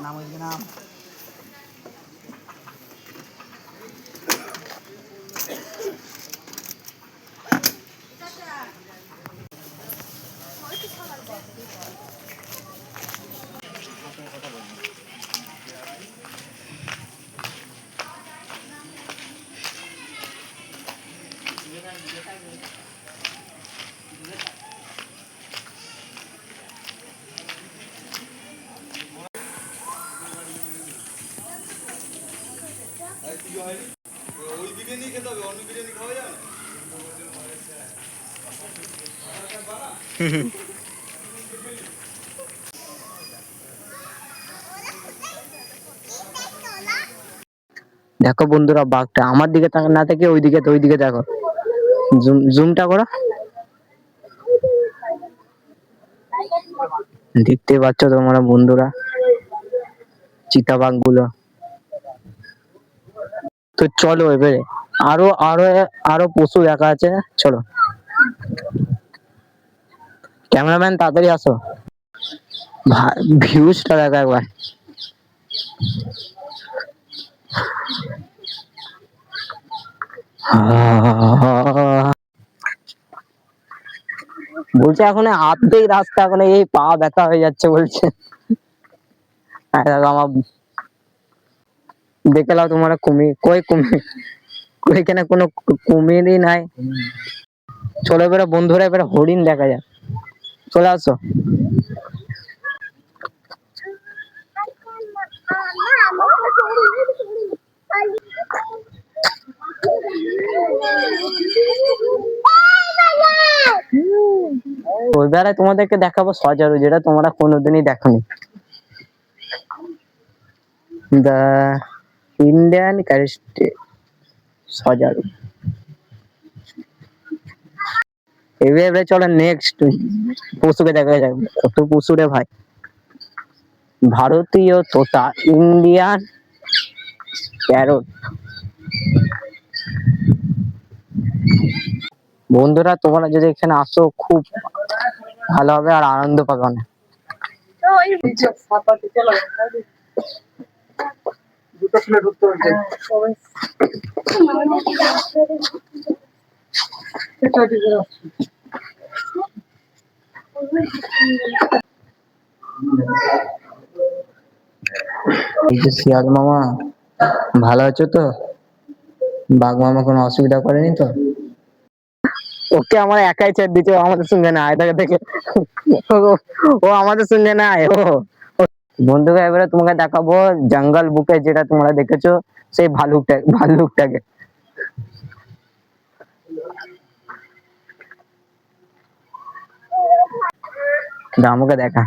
নাম ওইদিকে নাম। ওই বিরিয়ানি খেতে হবে, অন্য বিরিয়ানি খাওয়া যায় না। দেখো বন্ধুরা, বাঘটা আমার দিকে না থেকে ওইদিকে, তো ওইদিকে দেখো, জুমটা করো। দেখতে পাচ্ছ তোমরা বন্ধুরা চিতাবাঘ গুলো। তো চলো এবারে আরো আরো আরো পশু দেখা আছে, চলো। ক্যামেরাম্যান তাড়াতাড়ি আসো, ভিউজটা দেখো একবার। বলছে এখন আধেই রাস্তা, এখন এই পা ব্যথা হয়ে যাচ্ছে বলছে। আমার দেখে নাও তোমার কুমির, কই কুমির, এখানে কোনো কুমিরই নাই। চলো এবারে বন্ধুরা, এবারে হরিণ দেখা যায়, চলে আসো। এবারে তোমাদেরকে দেখাবো সজারু, যেটা তোমরা কোনোদিনই দেখোনি। দা ইন্ডিয়ান ক্যারেস্টে সজারু। এবারে চলো নেক্সট পশুকে দেখা যাক, কত পশু রে ভাই। ভারতীয় তোতা, ইন্ডিয়ান প্যারট। বন্ধুরা তোমরা যদি এখানে আসো খুব ভালো হবে আর আনন্দ পাবে অনেক। এই যে শিয়াল মামা, ভালো আছো তো? বাঘ মামা কোনো অসুবিধা করেনি তো? ওকে আমার একাই ছেড়ে দিচ্ছে, আমাদের সঙ্গে না আয়, তাকে দেখে ও আমাদের সঙ্গে না আয়। ও বন্ধুকে এবারে তোমাকে দেখাবো জঙ্গল বুকে, যেটা তোমরা দেখেছো সেই ভাল্লুকটাকে। আমাকে দেখা,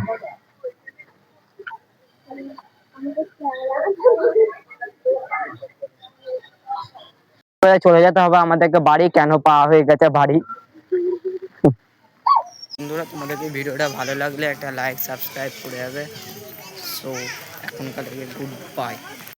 চলে যেতে হবে আমাদেরকে বাড়ি, কেন পাওয়া হয়ে গেছে বাড়ি। বন্ধুরা তোমাদেরকে ভিডিওটা ভালো লাগলে একটা লাইক সাবস্ক্রাইব করে যাবে। সো এখনকার গুড বাই।